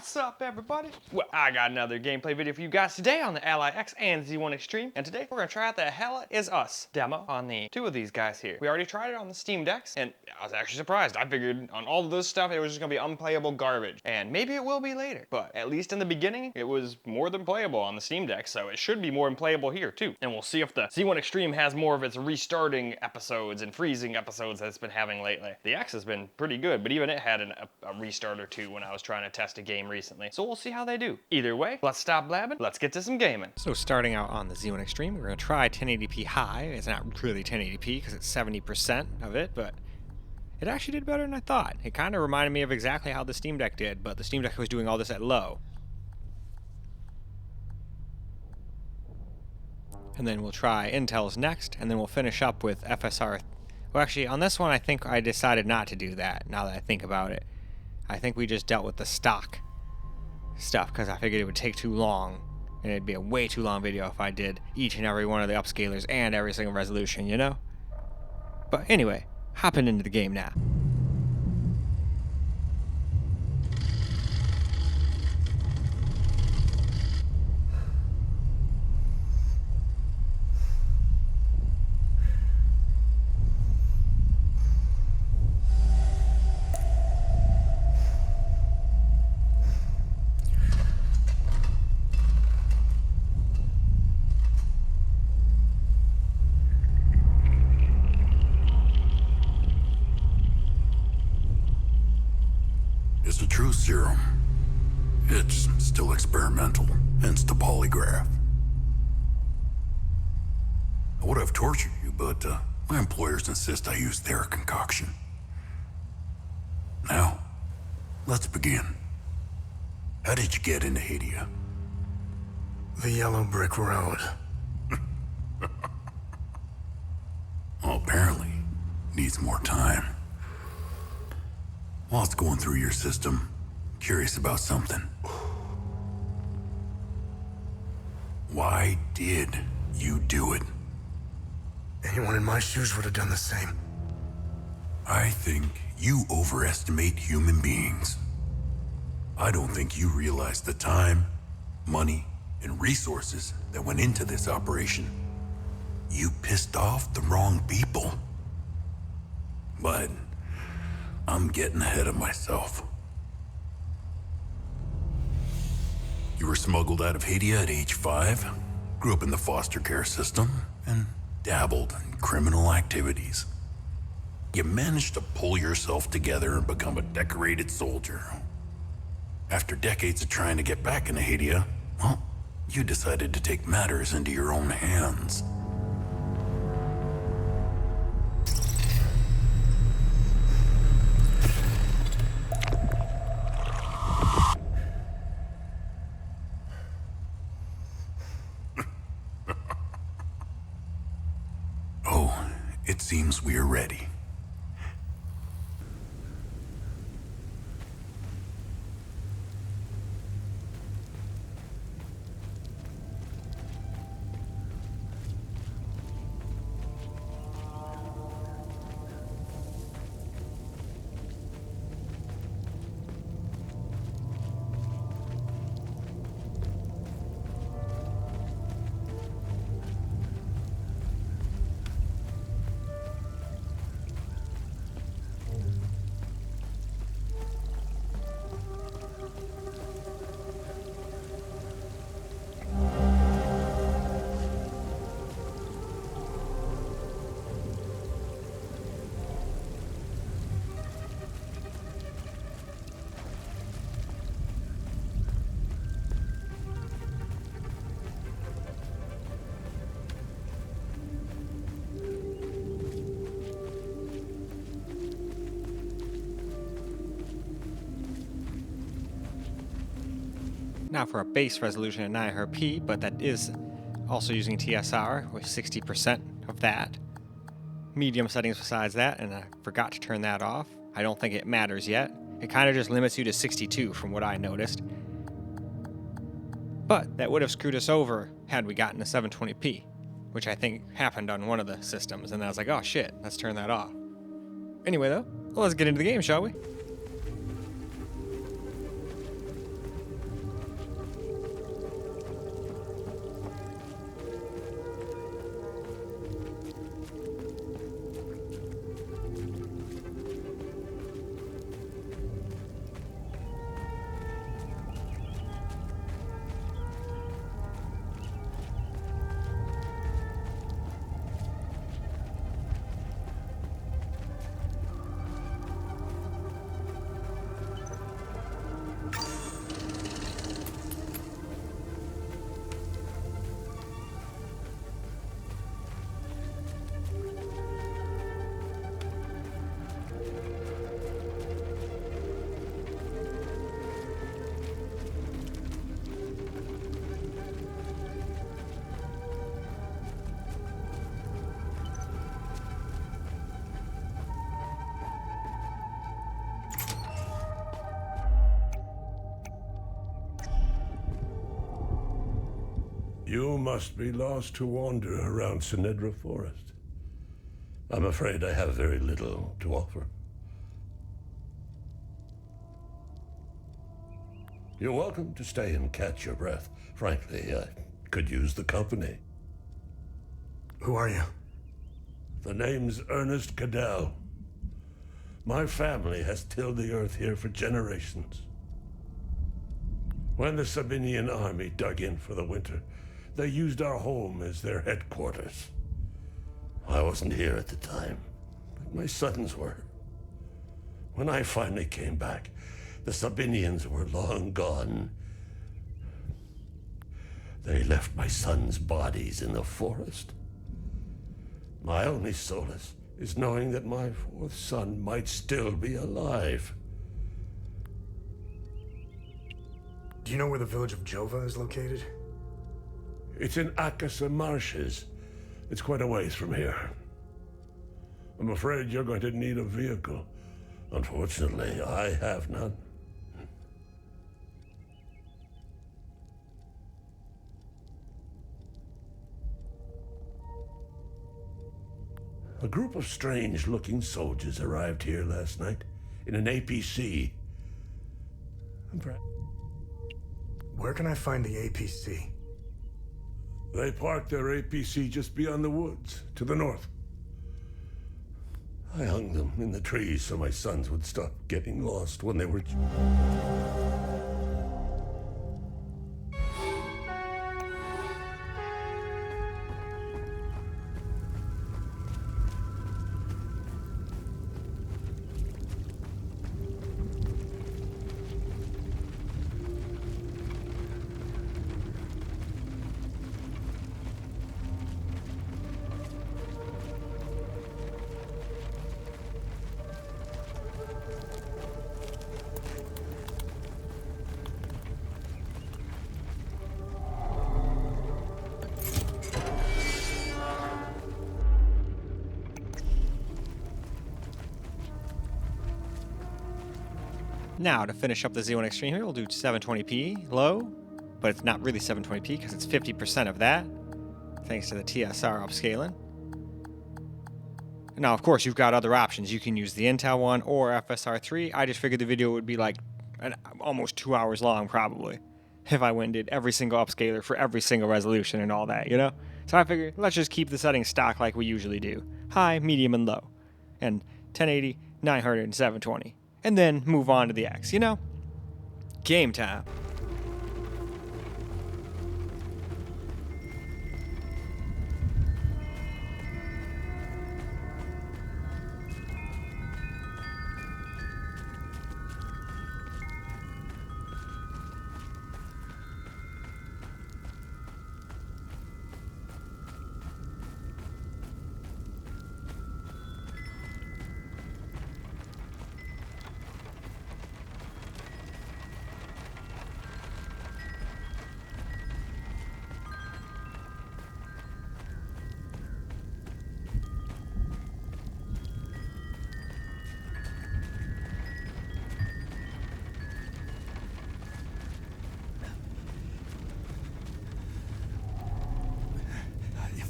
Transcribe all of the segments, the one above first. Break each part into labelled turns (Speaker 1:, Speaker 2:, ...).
Speaker 1: What's up, everybody? Well, I got another gameplay video for you guys today on the Ally X and Z1 Extreme, and today we're gonna try out the Hell Is Us demo on the two of these guys here. We already tried it on the Steam Decks, and I was actually surprised. I figured on all of this stuff it was just gonna be unplayable garbage, and maybe it will be later, but at least in the beginning it was more than playable on the Steam Deck, so it should be more than playable here too. And we'll see if the Z1 Extreme has more of its restarting episodes and freezing episodes that it's been having lately. The X has been pretty good, but even it had a restart or two when I was trying to test a game recently. So we'll see how they do. Either way, let's stop blabbing. Let's get to some gaming.
Speaker 2: So starting out on the Z1 Extreme, we're going to try 1080p high. It's not really 1080p because it's 70% of it, but it actually did better than I thought. It kind of reminded me of exactly how the Steam Deck did, but the Steam Deck was doing all this at low. And then we'll try Intel's next, and then we'll finish up with FSR. Well, actually, on this one, I think I decided not to do that, now that I think about it. I think we just dealt with the stock stuff, because I figured it would take too long, and it'd be a way too long video if I did each and every one of the upscalers and every single resolution, you know? But anyway, hopping into the game now.
Speaker 3: It's a true serum. It's still experimental, hence the polygraph. I would have tortured you, but my employers insist I use their concoction. Now, let's begin. How did you get into Hadia?
Speaker 4: The yellow brick road.
Speaker 3: Well, apparently, needs more time. While it's going through your system, curious about something. Why did you do it?
Speaker 4: Anyone in my shoes would have done the same.
Speaker 3: I think you overestimate human beings. I don't think you realize the time, money, and resources that went into this operation. You pissed off the wrong people. But I'm getting ahead of myself. You were smuggled out of Hadia at age 5, grew up in the foster care system, and dabbled in criminal activities. You managed to pull yourself together and become a decorated soldier. After decades of trying to get back into Hadia, well, you decided to take matters into your own hands. It seems we are ready.
Speaker 2: Now for a base resolution at 900p, but that is also using TSR with 60% of that. Medium settings besides that, and I forgot to turn that off. I don't think it matters yet. It kind of just limits you to 62 from what I noticed. But that would have screwed us over had we gotten to 720p, which I think happened on one of the systems, and I was like, oh shit, let's turn that off. Anyway though, let's get into the game, shall we?
Speaker 5: You must be lost to wander around Sinedra Forest. I'm afraid I have very little to offer. You're welcome to stay and catch your breath. Frankly, I could use the company.
Speaker 4: Who are you?
Speaker 5: The name's Ernest Cadell. My family has tilled the earth here for generations. When the Sabinian army dug in for the winter, they used our home as their headquarters. I wasn't here at the time, but my sons were. When I finally came back, the Sabinians were long gone. They left my sons' bodies in the forest. My only solace is knowing that my fourth son might still be alive.
Speaker 4: Do you know where the village of Jova is located?
Speaker 5: It's in Akasa Marshes. It's quite a ways from here. I'm afraid you're going to need a vehicle. Unfortunately, I have none. A group of strange-looking soldiers arrived here last night in an APC.
Speaker 4: Where can I find the APC?
Speaker 5: They parked their APC just beyond the woods, to the north. I hung them in the trees so my sons would stop getting lost when they were...
Speaker 2: Now, to finish up the Z1 Extreme here, we'll do 720p low, but it's not really 720p because it's 50% of that, thanks to the TSR upscaling. Now, of course, you've got other options. You can use the Intel one or FSR 3. I just figured the video would be like almost 2 hours long, probably, if I went and did every single upscaler for every single resolution and all that, you know? So I figured, let's just keep the settings stock like we usually do. High, medium, and low. And 1080, 900, and 720. And then move on to the X, you know? Game time.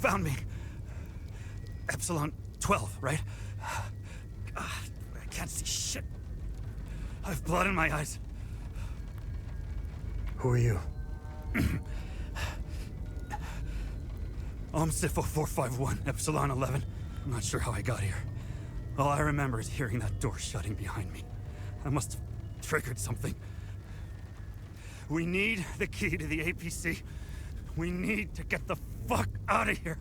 Speaker 6: Found me. Epsilon 12, right? God, I can't see shit. I have blood in my eyes.
Speaker 4: Who are you?
Speaker 6: Omsifo 451, Epsilon 11. I'm not sure how I got here. All I remember is hearing that door shutting behind me. I must have triggered something. We need the key to the APC. We need to get the fuck out of here.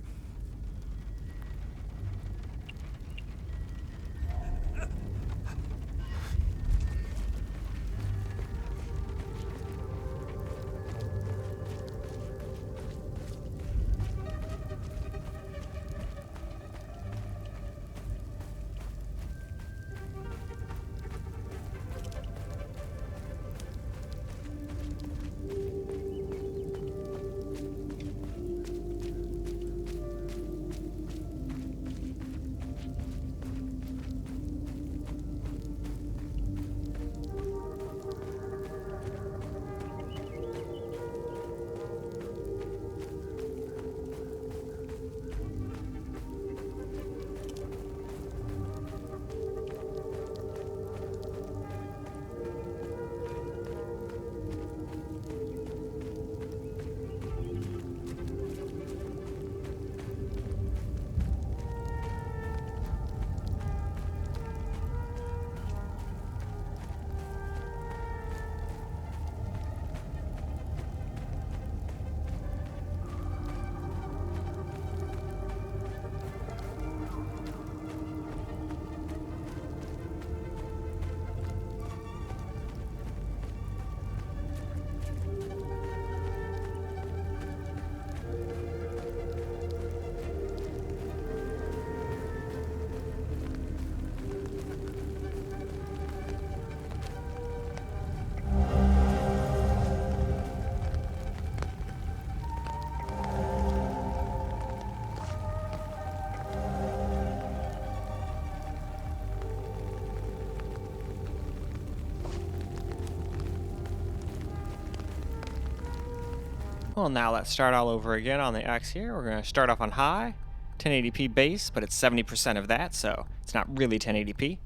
Speaker 2: Well, now let's start all over again on the X here. We're going to start off on high, 1080p base, but it's 70% of that, so it's not really 1080p.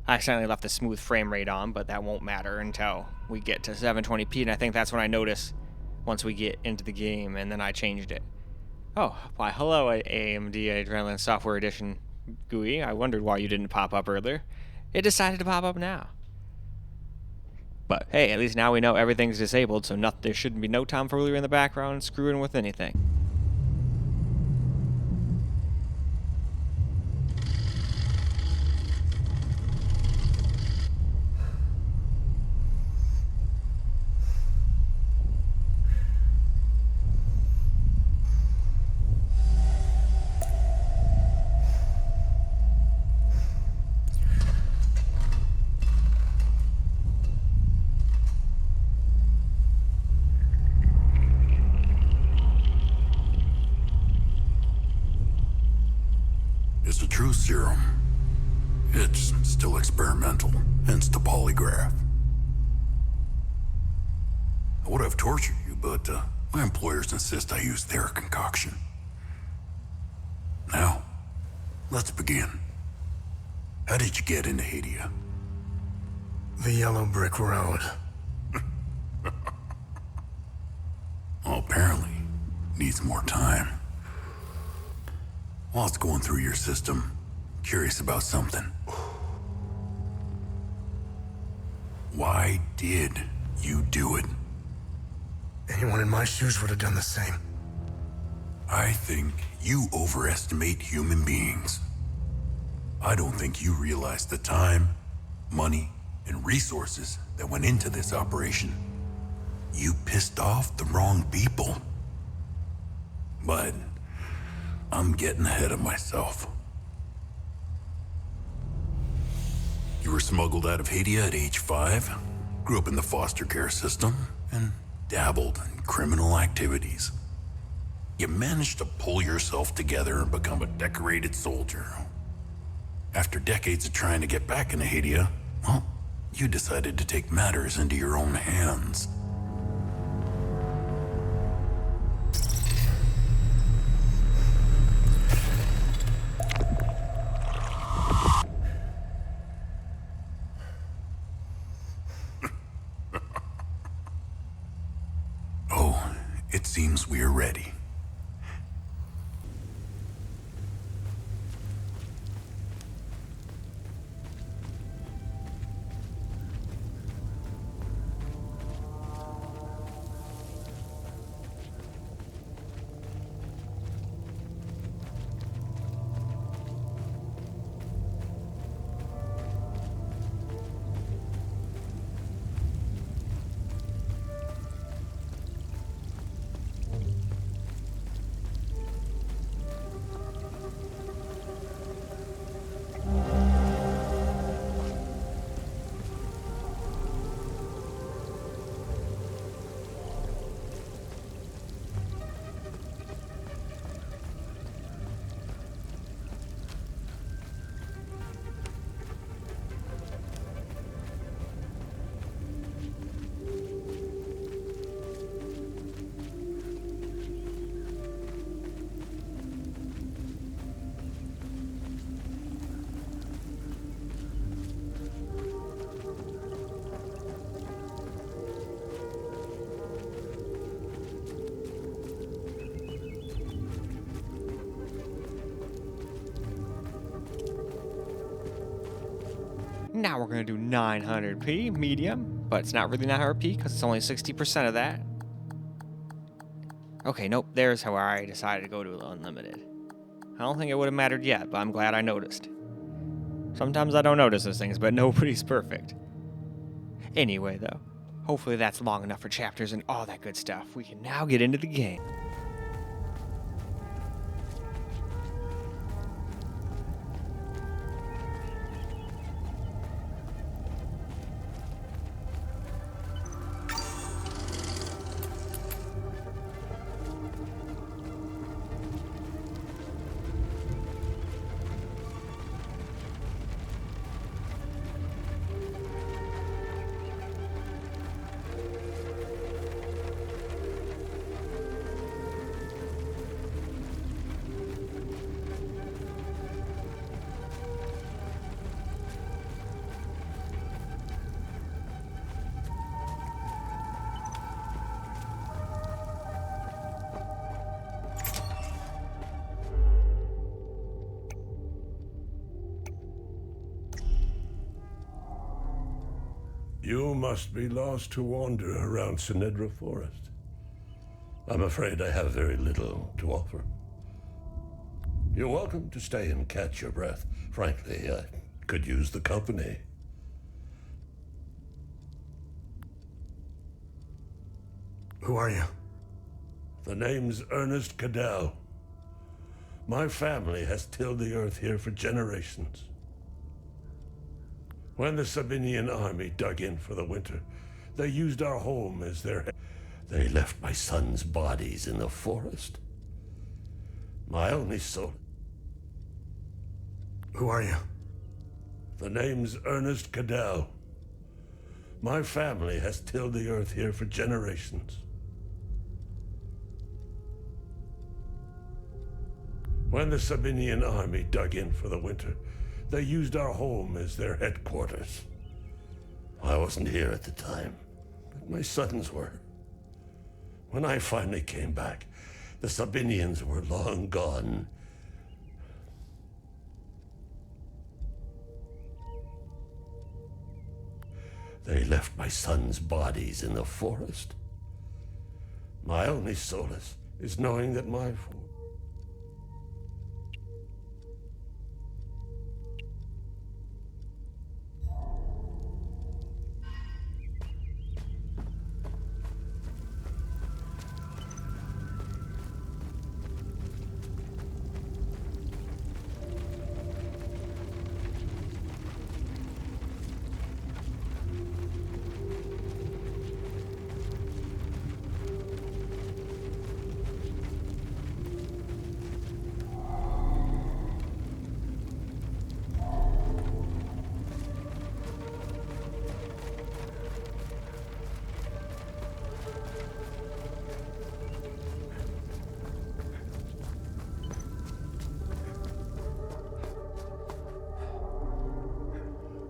Speaker 2: I accidentally left the smooth frame rate on, but that won't matter until we get to 720p, and I think that's when I notice once we get into the game, and then I changed it. Oh, why hello AMD Adrenaline Software Edition GUI. I wondered why you didn't pop up earlier. It decided to pop up now. But hey, at least now we know everything's disabled, so there shouldn't be no tomfoolery in the background screwing with anything.
Speaker 3: It's a true serum. It's still experimental, hence the polygraph. I would have tortured you, but my employers insist I use their concoction. Now, let's begin. How did you get into Hadia?
Speaker 4: The yellow brick road.
Speaker 3: Well, apparently, needs more time. While it's going through your system, curious about something. Why did you do it?
Speaker 4: Anyone in my shoes would have done the same.
Speaker 3: I think you overestimate human beings. I don't think you realize the time, money, and resources that went into this operation. You pissed off the wrong people. But I'm getting ahead of myself. You were smuggled out of Hadia at age 5, grew up in the foster care system, and dabbled in criminal activities. You managed to pull yourself together and become a decorated soldier. After decades of trying to get back into Hadia, well, you decided to take matters into your own hands. Oh, it seems we are ready.
Speaker 2: Now we're going to do 900p medium, but it's not really 900p because it's only 60% of that. Okay, nope, there's how I decided to go to unlimited. I don't think it would have mattered yet, but I'm glad I noticed. Sometimes I don't notice those things, but nobody's perfect. Anyway, though, hopefully that's long enough for chapters and all that good stuff. We can now get into the game.
Speaker 5: You must be lost to wander around Sinedra Forest. I'm afraid I have very little to offer. You're welcome to stay and catch your breath. Frankly, I could use the company.
Speaker 4: Who are you?
Speaker 5: The name's Ernest Cadell. My family has tilled the earth here for generations. When the Sabinian army dug in for the winter, they used our home as their... They left my son's bodies in the forest. My only soul...
Speaker 4: Who are you?
Speaker 5: The name's Ernest Cadell. My family has tilled the earth here for generations. When the Sabinian army dug in for the winter, they used our home as their headquarters. I wasn't here at the time, but my sons were. When I finally came back, the Sabinians were long gone. They left my sons' bodies in the forest. My only solace is knowing that my...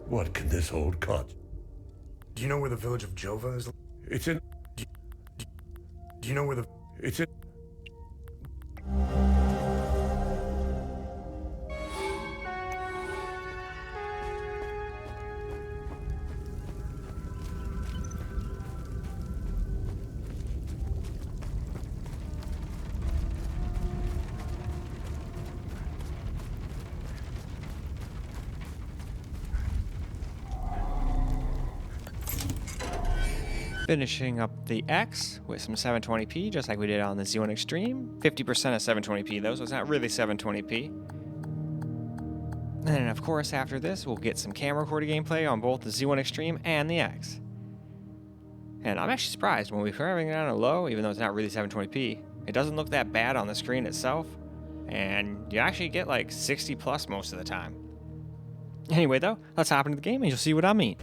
Speaker 5: What can this old cot?
Speaker 4: Do you know where the village of Jova is?
Speaker 5: It's in...
Speaker 4: Do you know where the...
Speaker 5: It's in...
Speaker 2: Finishing up the X with some 720p, just like we did on the Z1 Extreme. 50% of 720p though, so it's not really 720p. And of course, after this, we'll get some camera recorded gameplay on both the Z1 Extreme and the X. And I'm actually surprised when we put everything down to low, even though it's not really 720p, it doesn't look that bad on the screen itself, and you actually get like 60 plus most of the time. Anyway though, let's hop into the game and you'll see what I mean.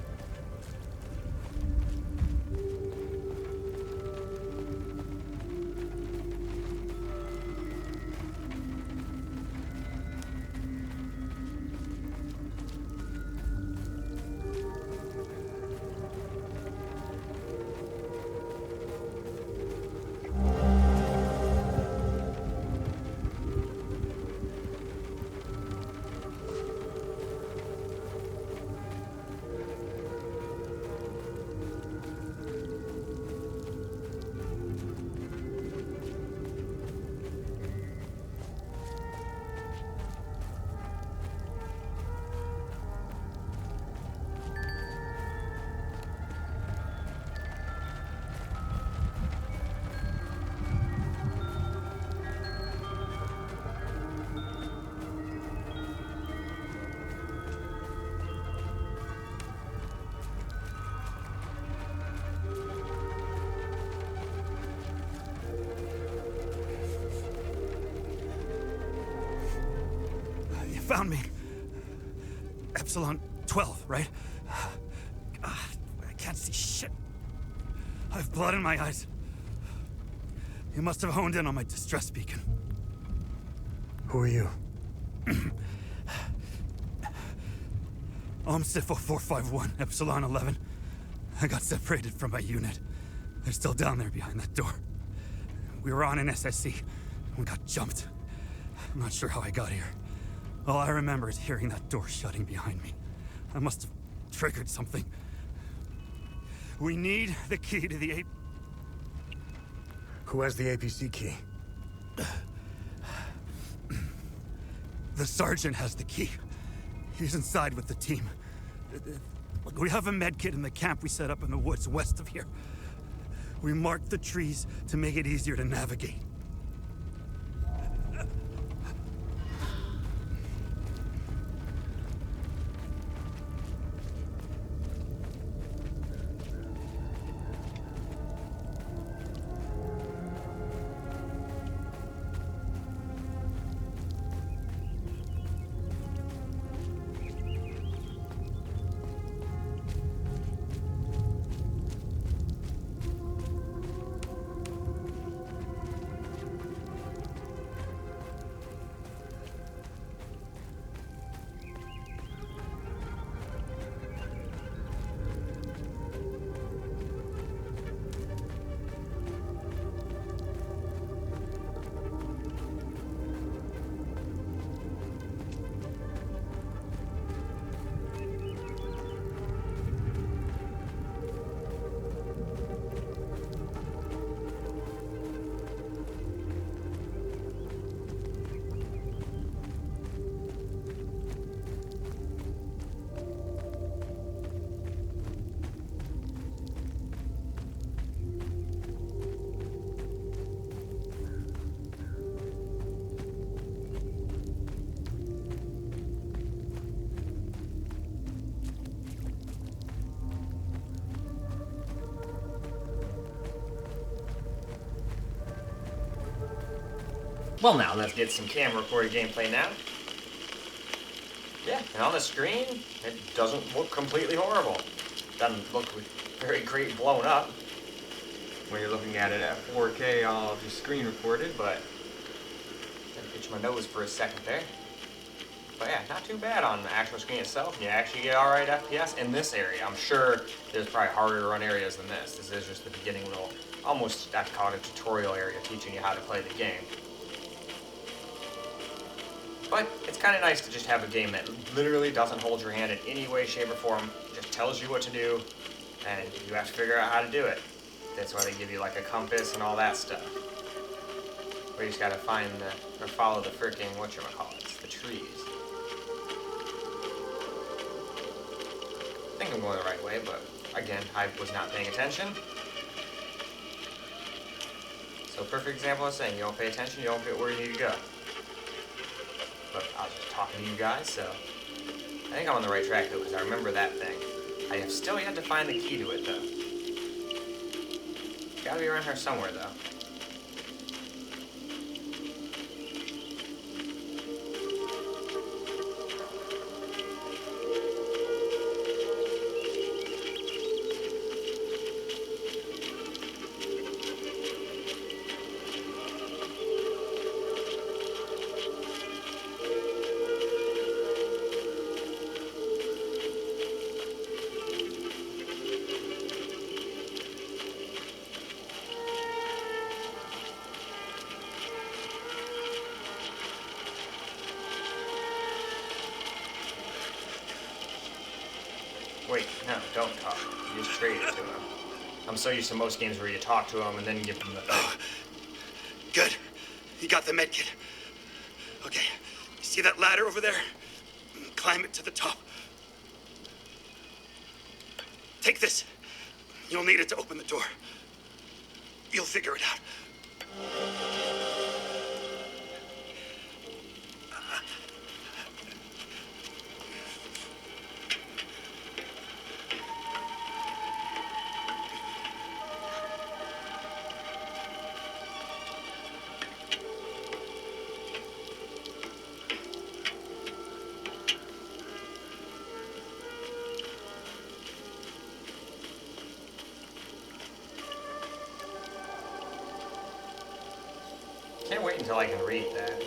Speaker 6: Found me. Epsilon 12, right? I can't see shit. I have blood in my eyes. You must have honed in on my distress beacon.
Speaker 4: Who are you?
Speaker 6: Sifo 451, Epsilon 11. I got separated from my unit. They're still down there behind that door. We were on an SSC. We got jumped. I'm not sure how I got here. All I remember is hearing that door shutting behind me. I must have triggered something. We need the key to the
Speaker 4: Who has the APC key?
Speaker 6: The sergeant has the key. He's inside with the team. Look, we have a med kit in the camp we set up in the woods west of here. We marked the trees to make it easier to navigate.
Speaker 1: Well, now let's get some camera recorded gameplay now. Yeah, and on the screen, it doesn't look completely horrible. Doesn't look very great blown up when you're looking at it at 4K all just screen recorded, but I itch my nose for a second there. But yeah, not too bad on the actual screen itself. You actually get alright FPS in this area. I'm sure there's probably harder to run areas than this. This is just the beginning little, almost I'd call it a tutorial area teaching you how to play the game. But it's kind of nice to just have a game that literally doesn't hold your hand in any way, shape, or form. Just tells you what to do, and you have to figure out how to do it. That's why they give you like a compass and all that stuff. Where you just gotta find or follow the freaking, whatchamacallits, the trees. I think I'm going the right way, but again, I was not paying attention. So perfect example of saying, you don't pay attention, you don't get where you need to go. But I was just talking to you guys, so I think I'm on the right track though, because I remember that thing. I have still yet to find the key to it though. Gotta be around here somewhere though. Wait, no, don't talk. You just trade it to him. I'm so used to most games where you talk to him and then give them the thing.
Speaker 6: Good. You got the med kit. Okay. You see that ladder over there? Climb it to the top. Take this. You'll need it to open the door. You'll figure it out.
Speaker 1: Can't wait until I can read that.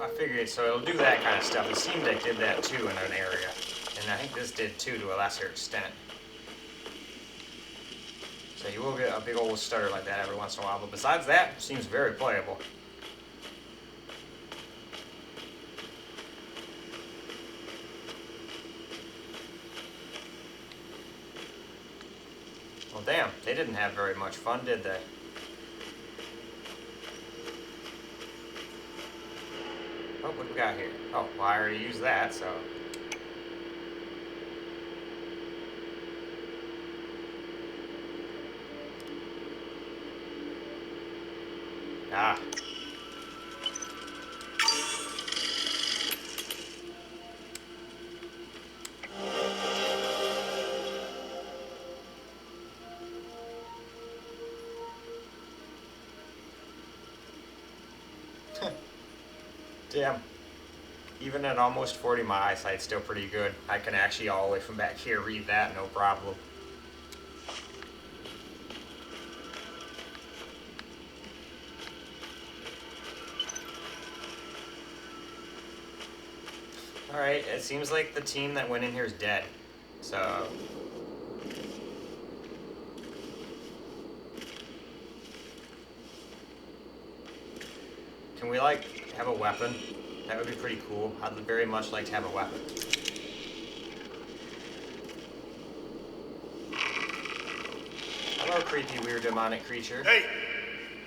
Speaker 2: I figured, so it'll do that kind of stuff. The Steam Deck did that too in an area. And I think this did too to a lesser extent. So you will get a big old stutter like that every once in a while. But besides that, it seems very playable. Well, damn, they didn't have very much fun, did they? Oh, what do we got here? Oh, well, I already used that, so... Ah. Damn. Even at almost 40, my eyesight's still pretty good. I can actually all the way from back here read that, no problem. Alright, it seems like the team that went in here is dead. So... Can we, like, have a weapon? That would be pretty cool. I'd very much like to have a weapon. Hello, creepy, weird, demonic creature.
Speaker 4: Hey,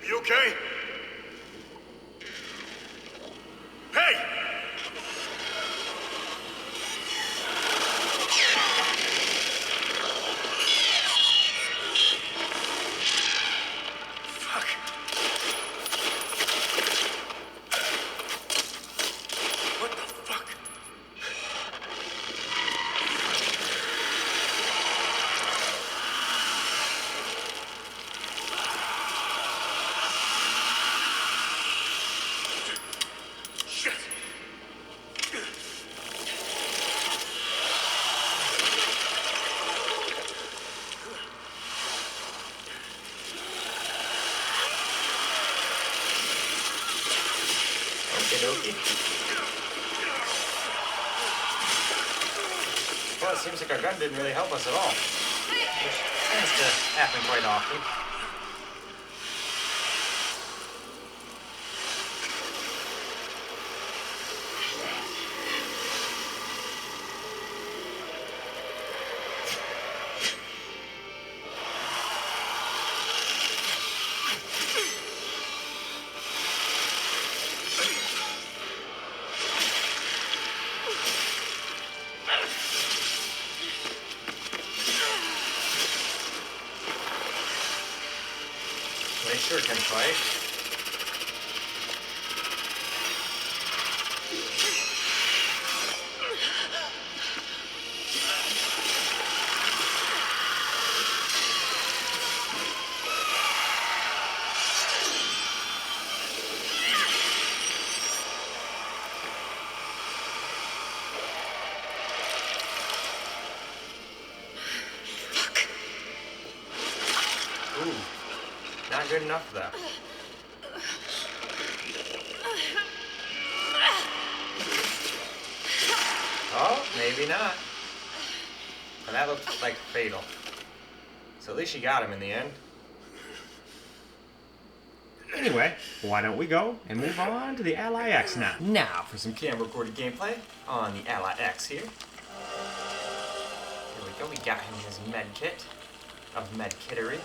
Speaker 4: you okay? Hey! Fuck. What the fuck? Shit.
Speaker 2: Okie dokie. Well, it seems like our gun didn't really help us at all. Which tends to happen quite often. They sure can fight. Ooh, not good enough though. Oh, maybe not. And that looked like fatal. So at least she got him in the end. Anyway, why don't we go and move on to the Ally X now? Now for some camera recorded gameplay on the Ally X here. Here we go, we got him his med kit of med kittery.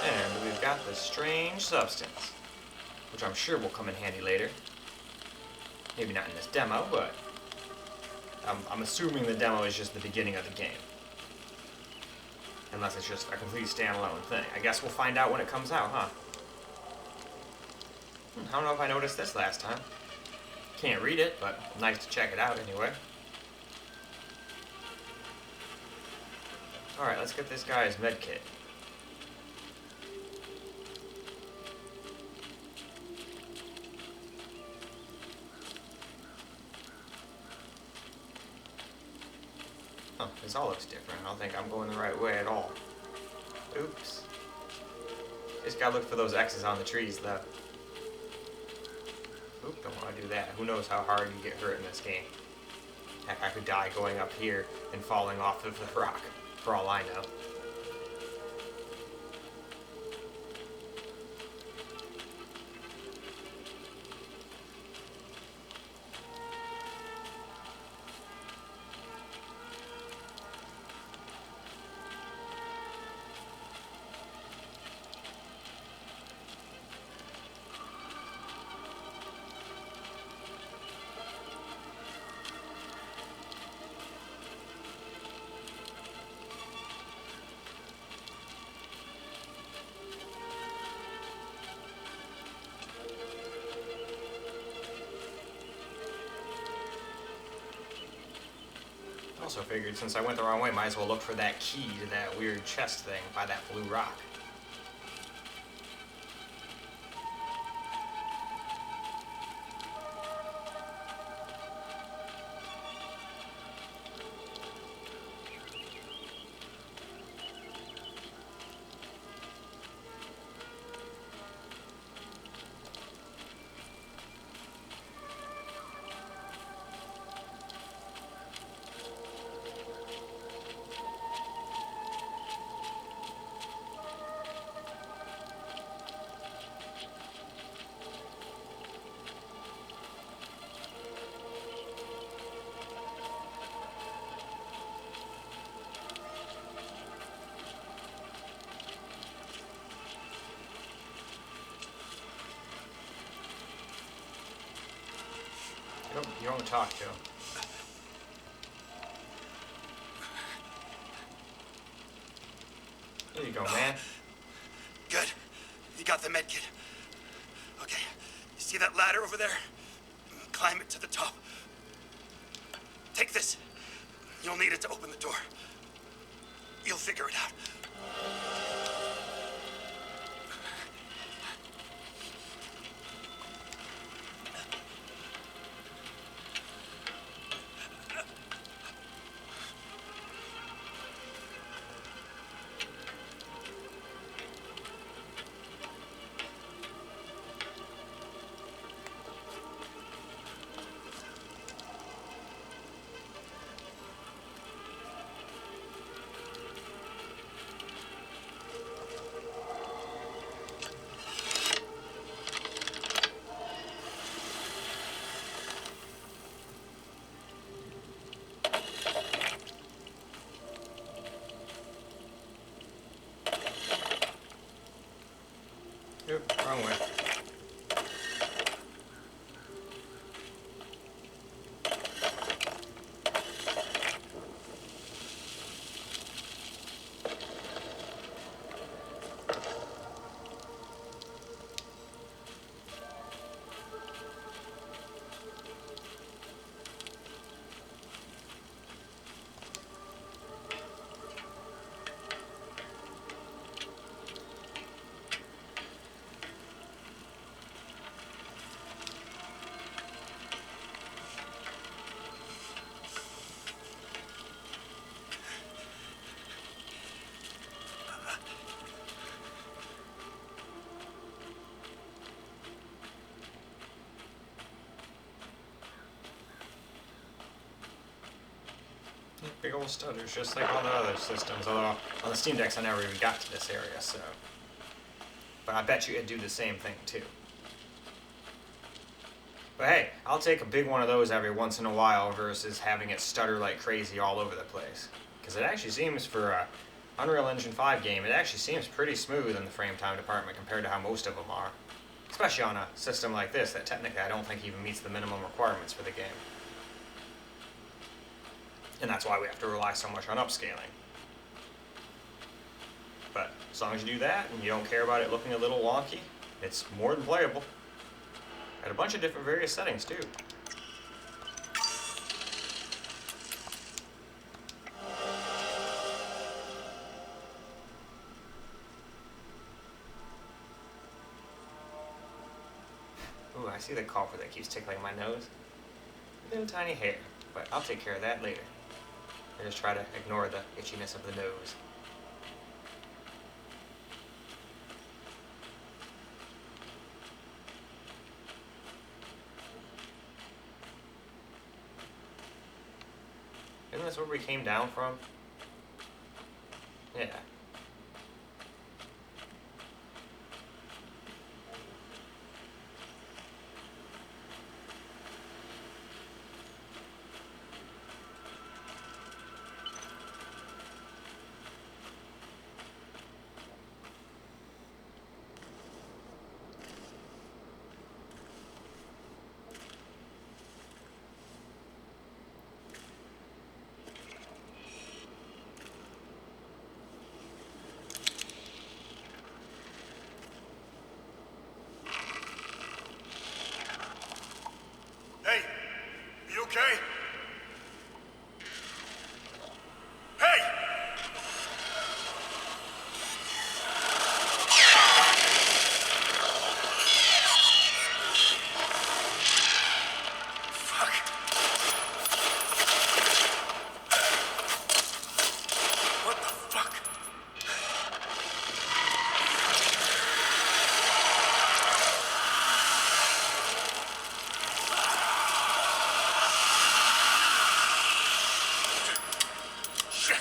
Speaker 2: And we've got the strange substance, which I'm sure will come in handy later. Maybe not in this demo, but I'm assuming the demo is just the beginning of the game. Unless it's just a complete standalone thing. I guess we'll find out when it comes out, huh? I don't know if I noticed this last time. Can't read it, but nice to check it out anyway. Alright, let's get this guy's medkit. Huh, this all looks different. I don't think I'm going the right way at all. Oops. Just gotta look for those X's on the trees, though. Oop, don't want to do that. Who knows how hard you get hurt in this game. Heck, I could die going up here and falling off of the rock, for all I know. Also figured since I went the wrong way, might as well look for that key to that weird chest thing by that blue rock. You don't talk to him. There you go, man.
Speaker 6: Good. You got the med kit. Okay. You see that ladder over there? Climb it to the top. Take this. You'll need it to open the door. You'll figure it out.
Speaker 2: Oop, wrong way. Big old stutters, just like all the other systems. Although on the Steam Decks, I never even got to this area, so. But I bet you it'd do the same thing too. But hey, I'll take a big one of those every once in a while versus having it stutter like crazy all over the place. Because it actually seems for a Unreal Engine 5 game, it actually seems pretty smooth in the frame time department compared to how most of them are. Especially on a system like this that technically I don't think even meets the minimum requirements for the game. And that's why we have to rely so much on upscaling. But as long as you do that and you don't care about it looking a little wonky, it's more than playable. At a bunch of different various settings too. Ooh, I see the culprit that keeps tickling my nose. Little tiny hair, but I'll take care of that later. I just try to ignore the itchiness of the nose. Isn't this where we came down from? Yeah.
Speaker 4: Hey, you okay? Hey! Fuck. What the fuck? Shit!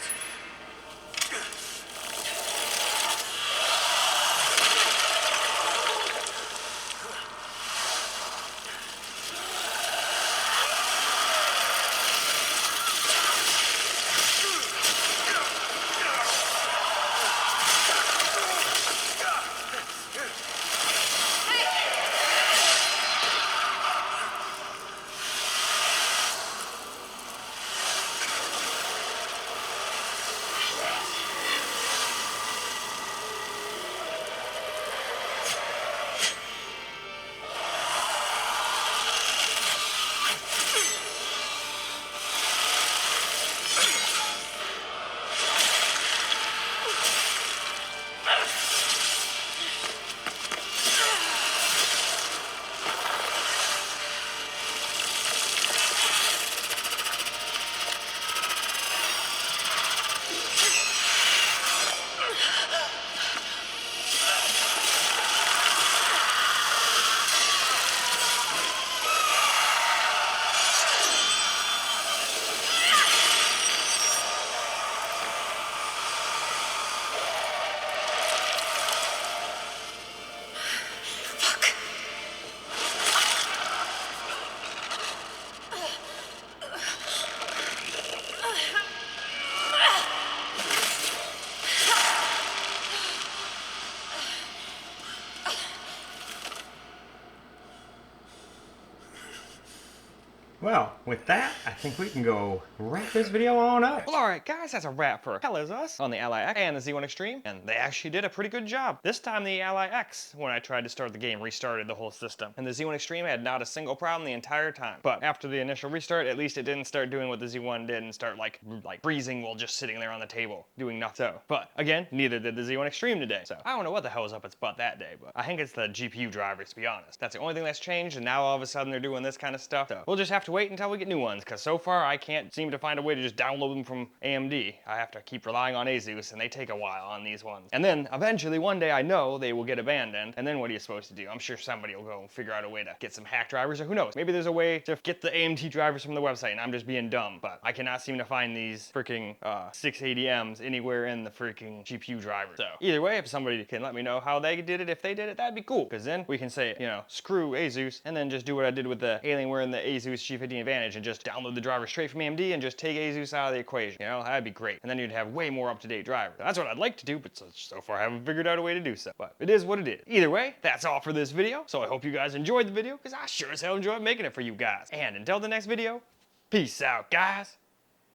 Speaker 2: Well, with that, I think we can go wrap this video on up.
Speaker 1: Well, alright guys, that's a wrap for Hell Is Us on the Ally X and the Z1 Extreme, and they actually did a pretty good job. This time the Ally X, when I tried to start the game, restarted the whole system, and the Z1 Extreme had not a single problem the entire time. But after the initial restart, at least it didn't start doing what the Z1 did and start like freezing while just sitting there on the table, doing nothing. So, but again, neither did the Z1 Extreme today. So, I don't know what the hell was up its butt that day, but I think it's the GPU drivers, to be honest. That's the only thing that's changed, and now all of a sudden they're doing this kind of stuff. So, we'll just have to wait until we get new ones, because so far I can't seem to find a way to just download them from AMD. I have to keep relying on Asus, and they take a while on these ones. And then, eventually, one day I know they will get abandoned, and then what are you supposed to do? I'm sure somebody will go and figure out a way to get some hack drivers, or who knows? Maybe there's a way to get the AMD drivers from the website, and I'm just being dumb, but I cannot seem to find these freaking 680Ms anywhere in the freaking GPU driver. So, either way, if somebody can let me know how they did it, if they did it, that'd be cool, because then we can say, you know, screw Asus, and then just do what I did with the Alienware and the Asus G15 Advantage, and just download the driver straight from AMD and just take Asus out of the equation. You know, that'd be great. And then you'd have way more up-to-date drivers. That's what I'd like to do, but so far I haven't figured out a way to do so. But it is what it is. Either way, that's all for this video. So I hope you guys enjoyed the video, because I sure as hell enjoyed making it for you guys. And until the next video, peace out, guys.